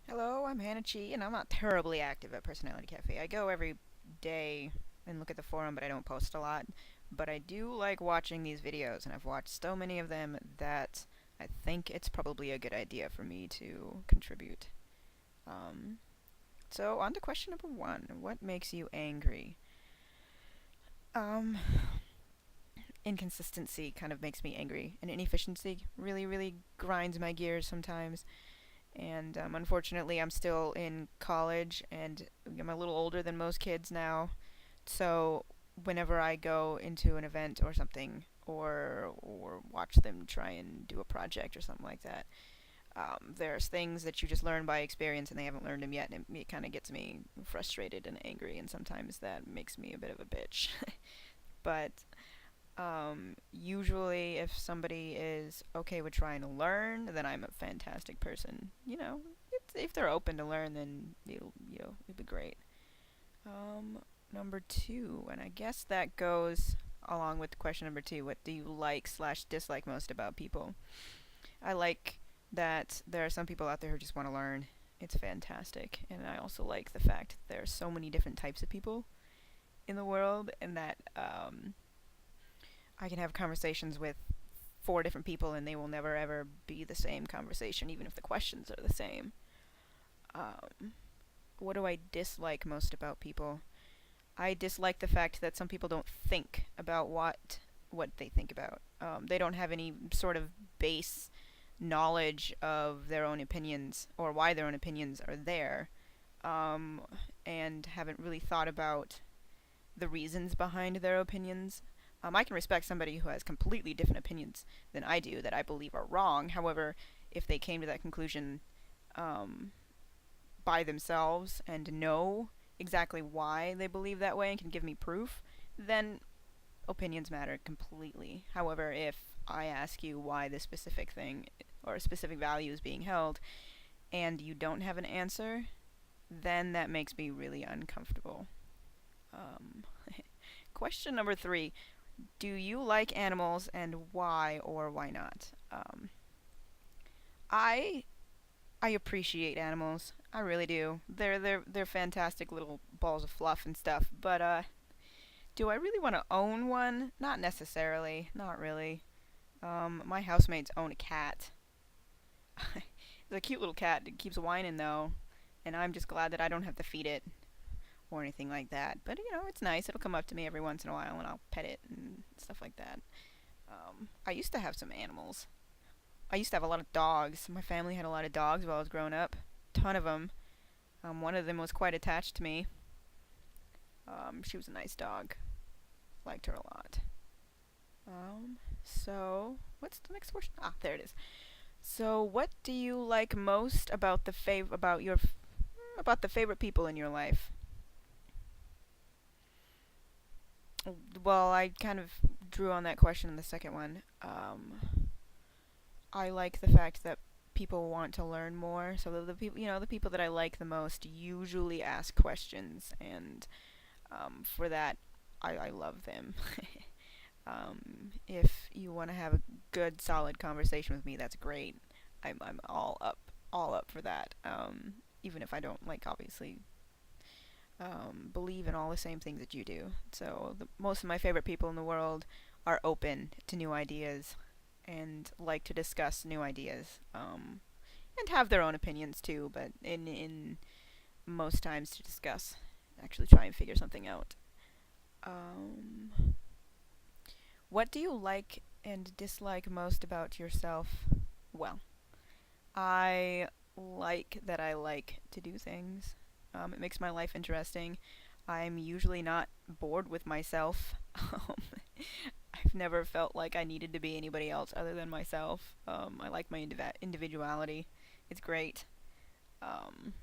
Hello, I'm hannachi, and I'm not terribly active at Personality Cafe. I go every day and look at the forum, but I don't post a lot. But I do like watching these videos, and I've watched so many of them that I think it's probably a good idea for me to contribute. Um, so, on to question number one. What makes you angry? Um, Inconsistency kind of makes me angry, and inefficiency really, really grinds my gears sometimes. And unfortunately, I'm still in college, and I'm a little older than most kids now. So whenever I go into an event or something, or watch them try and do a project or something like that, there's things that you just learn by experience, and they haven't learned them yet, and it kind of gets me frustrated and angry, and sometimes that makes me a bit of a bitch. But usually, if somebody is okay with trying to learn, then I'm a fantastic person. If they're open to learn, then it'll be great. Um, Number two, and I guess that goes along with question number two. What do you like/dislike most about people? I like that there are some people out there who just want to learn. It's fantastic, and I also like the fact that there are so many different types of people in the world, and that I can have conversations with four different people, and they will never ever be the same conversation, even if the questions are the same. Um, what do I dislike most about people? I dislike the fact that some people don't think about what they think about. They don't have any sort of base knowledge of their own opinions or why their own opinions are there, um, and haven't really thought about the reasons behind their opinions. I can respect somebody who has completely different opinions than I do that I believe are wrong. However, if they came to that conclusion um, by themselves and know exactly why they believe that way and can give me proof, then opinions matter completely. However, if I ask you why this specific thing or a specific value is being held and you don't have an answer, then that makes me really uncomfortable. Um, Question number three. Do you like animals, and why or why not? I I appreciate animals. I really do. They're fantastic little balls of fluff and stuff. But do I really want to own one? Not necessarily. Not really. My housemates own a cat. It's a cute little cat. It keeps whining though, and I'm just glad that I don't have to feed it or anything like that. But it's nice. It'll come up to me every once in a while, and I'll pet it and stuff like that. I used to have some animals. I used to have a lot of dogs. My family had a lot of dogs while I was growing up. Ton of them. One of them was quite attached to me. She was a nice dog. Liked her a lot. So what's the next question? Ah, there it is. So, what do you like most about about the favorite people in your life? Well, I kind of drew on that question in the second one. I like the fact that people want to learn more. So the people, the people that I like the most usually ask questions, and for that, I love them. If you want to have a good, solid conversation with me, that's great. I'm all up for that. Even if I don't obviously believe in all the same things that you do. So most of my favorite people in the world are open to new ideas and like to discuss new ideas, and have their own opinions too. But in most times to discuss, actually try and figure something out. Um, what do you like and dislike most about yourself? Well, I like that I like to do things. It makes my life interesting. I'm usually not bored with myself. I've never felt like I needed to be anybody else other than myself. I like my individuality. It's great. Um,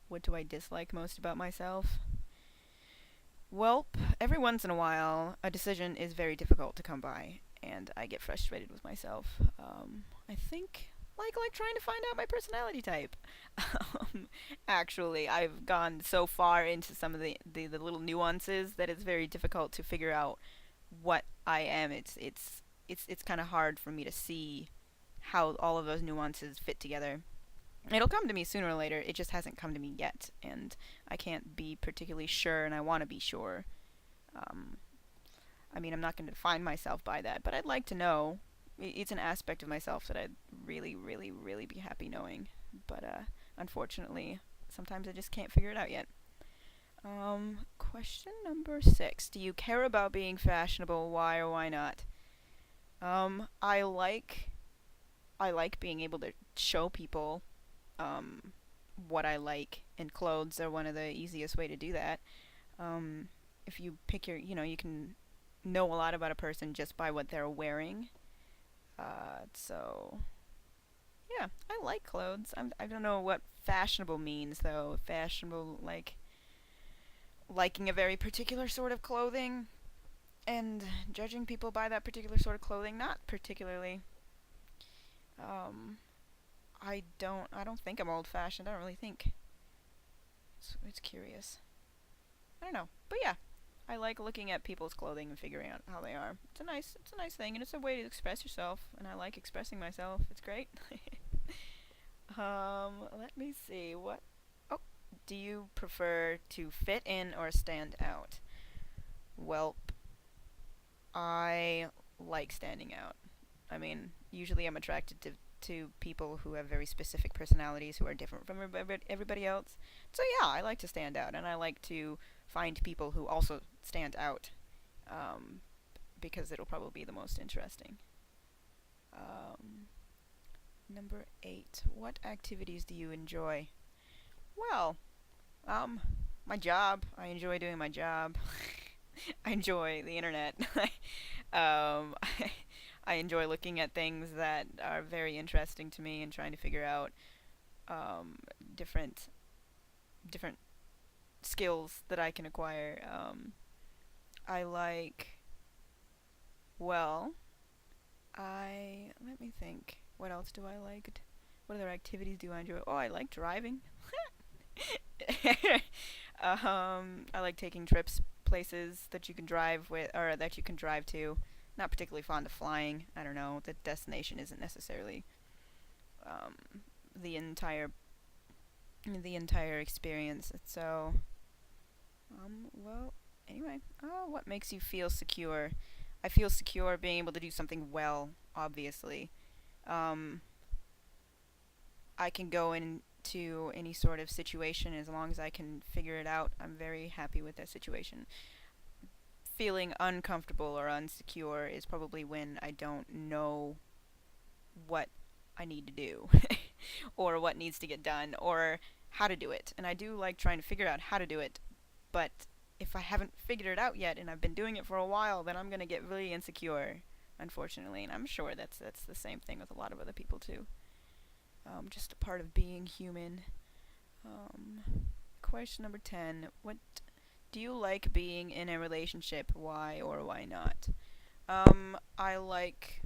what do I dislike most about myself? Well, every once in a while, a decision is very difficult to come by, and I get frustrated with myself. I think like trying to find out my personality type. Actually, I've gone so far into some of the little nuances that it's very difficult to figure out what I am. It's kind of hard for me to see how all of those nuances fit together. It'll come to me sooner or later. It just hasn't come to me yet, and I can't be particularly sure, and I want to be sure. Um, I mean, I'm not going to define myself by that, but I'd like to know. It's an aspect of myself that I'd really, really, really be happy knowing. But unfortunately, sometimes I just can't figure it out yet. Question number 6. Do you care about being fashionable? Why or why not? Um, I like I like being able to show people um what I like, and clothes are one of the easiest way to do that. Um, if you pick you can know a lot about a person just by what they're wearing. So yeah, I like clothes. I don't know what fashionable means though. Fashionable, like liking a very particular sort of clothing and judging people by that particular sort of clothing, not particularly. Um, I don't think I'm old fashioned. I don't really think. It's curious. I don't know, but yeah, I like looking at people's clothing and figuring out how they are. It's a nice thing, and it's a way to express yourself. And I like expressing myself. It's great. Let me see. What? Oh, do you prefer to fit in or stand out? Well, I like standing out. I mean, usually I'm attracted to people who have very specific personalities who are different from everybody else. So yeah, I like to stand out, and I like to find people who also stand out, um, because it'll probably be the most interesting. Um, Number 8. What activities do you enjoy? Well, um, my job. I enjoy doing my job. I enjoy the internet. um, I enjoy looking at things that are very interesting to me and trying to figure out um, different different skills that I can acquire. I like well, I let me think. What else do I like? What other activities do I enjoy? Oh, I like driving. I like taking trips places that you can drive with, or that you can drive to. Not particularly fond of flying. I don't know. The destination isn't necessarily um, the entire experience. So, well, anyway. Oh, what makes you feel secure? I feel secure being able to do something well. Obviously, um, I can go into any sort of situation as long as I can figure it out. I'm very happy with that situation. Feeling uncomfortable or unsecure is probably when I don't know what I need to do or what needs to get done or how to do it. And I do like trying to figure out how to do it, but if I haven't figured it out yet and I've been doing it for a while, then I'm going to get really insecure, unfortunately. And I'm sure that's the same thing with a lot of other people too. Just a part of being human. Um, Question number 10. What do you like being in a relationship? Why or why not? I like.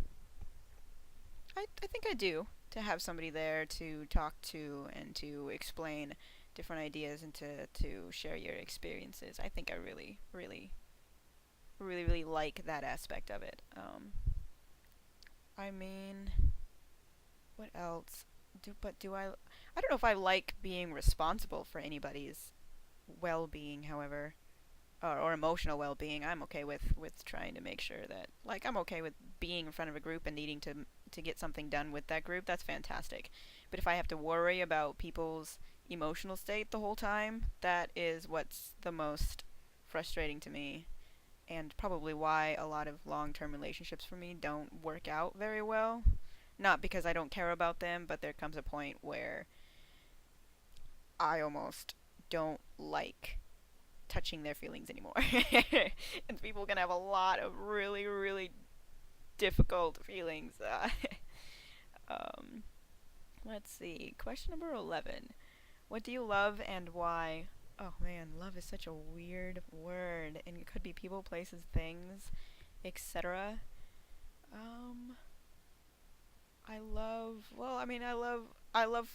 I think I do. To have somebody there to talk to and to explain different ideas and to share your experiences. I think I really, really, really, really like that aspect of it. I mean, what else? Do I? I don't know if I like being responsible for anybody's well-being. However, or emotional well-being, I'm okay with trying to make sure that, like, I'm okay with being in front of a group and needing to get something done with that group. That's fantastic. But if I have to worry about people's emotional state the whole time, that is what's the most frustrating to me, and probably why a lot of long-term relationships for me don't work out very well. Not because I don't care about them, but there comes a point where I almost don't like touching their feelings anymore. And people can have a lot of really, really difficult feelings. Um, let's see. Question number 11. What do you love and why? Oh man, love is such a weird word, and it could be people, places, things, etc. Um, I love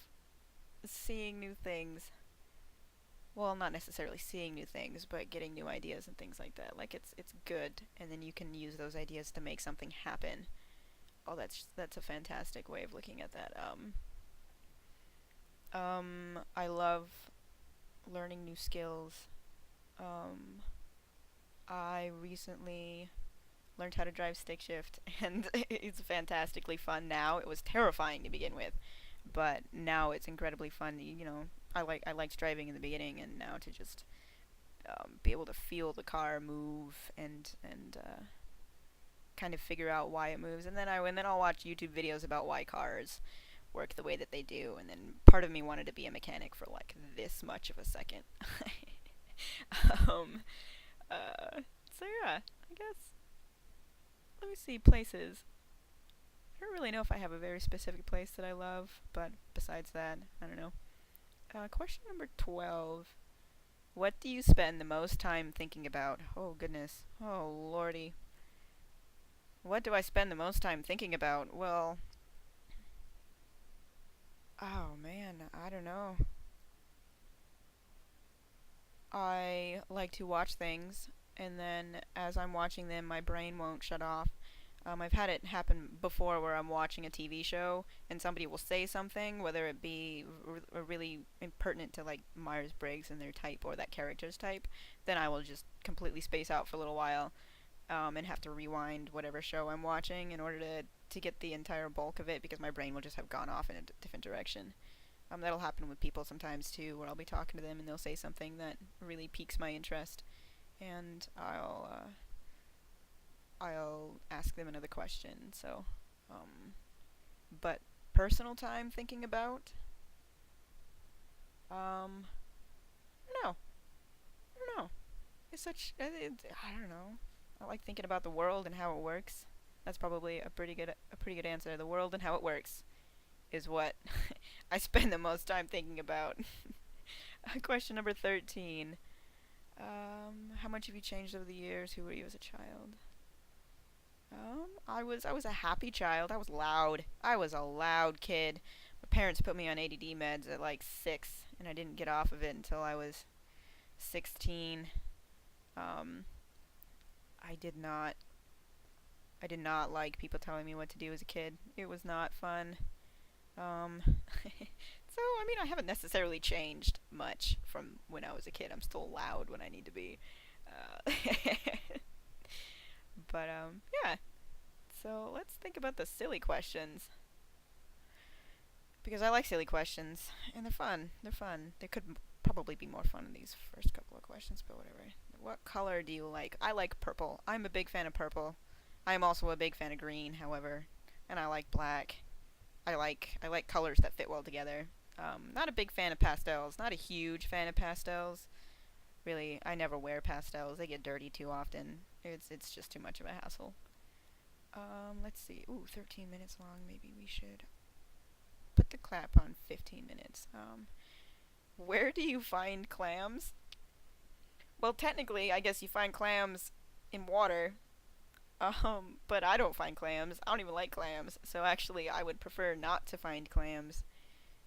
seeing new things. Well, not necessarily seeing new things, but getting new ideas and things like that. Like it's good, and then you can use those ideas to make something happen. Oh, that's a fantastic way of looking at that. I love learning new skills. Um, I recently learned how to drive stick shift, and it's fantastically fun now. It was terrifying to begin with, but now it's incredibly fun. I liked driving in the beginning, and now to just be able to feel the car move and kind of figure out why it moves, and then I'll watch YouTube videos about why cars work the way that they do, and then part of me wanted to be a mechanic for like this much of a second. um, so yeah, I guess let me see places. I don't really know if I have a very specific place that I love, but besides that, I don't know. Question number 12. What do you spend the most time thinking about? Oh, goodness. Oh, lordy. What do I spend the most time thinking about? Well, oh man, I don't know. I like to watch things, and then as I'm watching them, my brain won't shut off. I've had it happen before where I'm watching a TV show and somebody will say something, whether it be really impertinent to like Myers Briggs and their type or that character's type, then I will just completely space out for a little while, and have to rewind whatever show I'm watching in order to get the entire bulk of it because my brain will just have gone off in a different direction. That'll happen with people sometimes too, where I'll be talking to them and they'll say something that really piques my interest, and I'll ask them another question. So, but personal time thinking about, um, no, I don't know. It's such, I don't know. I like thinking about the world and how it works. That's probably a pretty good answer. The world and how it works is what I spend the most time thinking about. Question number 13. How much have you changed over the years? Who were you as a child? I was a happy child. I was loud. I was a loud kid. My parents put me on ADD meds at like 6, and I didn't get off of it until I was 16. Um, I did not. I did not like people telling me what to do as a kid. It was not fun. Um, so I mean, I haven't necessarily changed much from when I was a kid. I'm still loud when I need to be. Uh, but yeah. So let's think about the silly questions because I like silly questions and they're fun. They're fun. They could probably be more fun in these first couple of questions, but whatever. What color do you like? I like purple. I'm a big fan of purple. I am also a big fan of green, however, and I like black. I like colors that fit well together. Not a big fan of pastels. Not a huge fan of pastels. Really, I never wear pastels. They get dirty too often. It's just too much of a hassle. Let's see. Ooh, 13 minutes long. Maybe we should put the clap on 15 minutes. Where do you find clams? Well, technically, I guess you find clams in water. But I don't find clams. I don't even like clams. So actually, I would prefer not to find clams.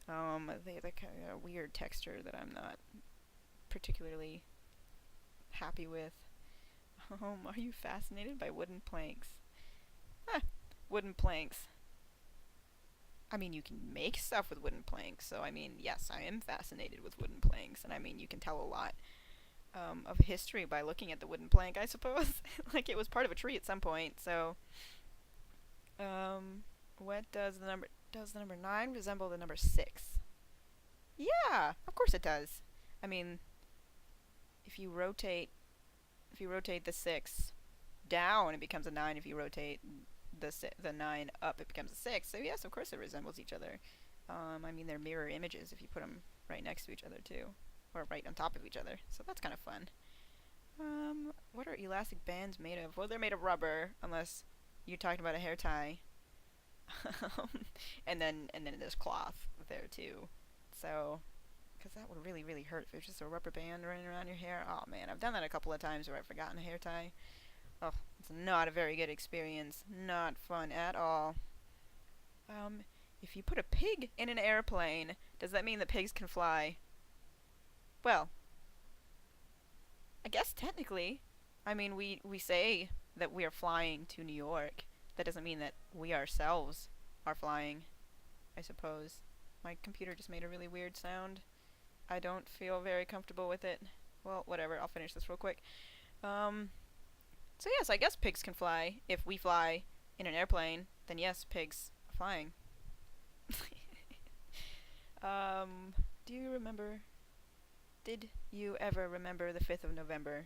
They kind of a weird texture that I'm not particularly happy with. Are you fascinated by wooden planks? Huh, wooden planks. I mean, you can make stuff with wooden planks, so I mean, yes, I am fascinated with wooden planks, and I mean, you can tell a lot of history by looking at the wooden plank, I suppose. Like it was part of a tree at some point. So, what does the number 9 resemble the number 6? Yeah, of course it does. I mean, if you rotate if you rotate the 6 down, it becomes a 9. If you rotate the 9 up, it becomes a 6. So yes, of course it resembles each other. I mean, they're mirror images if you put them right next to each other too, or right on top of each other. So that's kind of fun. What are elastic bands made of? Well, they're made of rubber, unless you're talking about a hair tie. and then there's cloth there too. So, because that would really really hurt if it was just a rubber band running around your hair. Oh man, I've done that a couple of times where I've forgotten a hair tie. Oh, it's not a very good experience. Not fun at all. Um, if you put a pig in an airplane, does that mean that pigs can fly? Well, I guess technically. I mean, we say that we are flying to New York. That doesn't mean that we ourselves are flying, I suppose. My computer just made a really weird sound. I don't feel very comfortable with it. Well, whatever. I'll finish this real quick. Um, so yes, I guess pigs can fly. If we fly in an airplane, then yes, pigs are flying. Do you remember? Did you ever remember the 5th of November?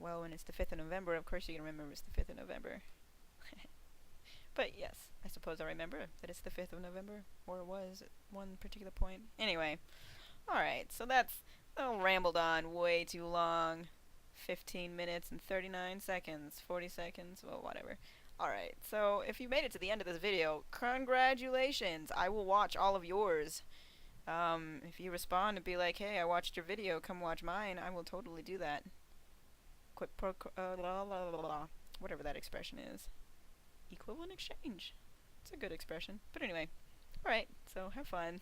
Well, when it's the 5th of November, of course you can remember it's the 5th of November. But yes, I suppose I remember that it's the 5th of November, or it was at one particular point. Anyway, alright, so that's rambled on way too long. 15 minutes and 39 seconds, 40 seconds, well, whatever. Alright, so if you made it to the end of this video, congratulations! I will watch all of yours. If you respond and be like, hey, I watched your video, come watch mine, I will totally do that. Whatever that expression is. Equivalent exchange. It's a good expression. But anyway, alright, so have fun.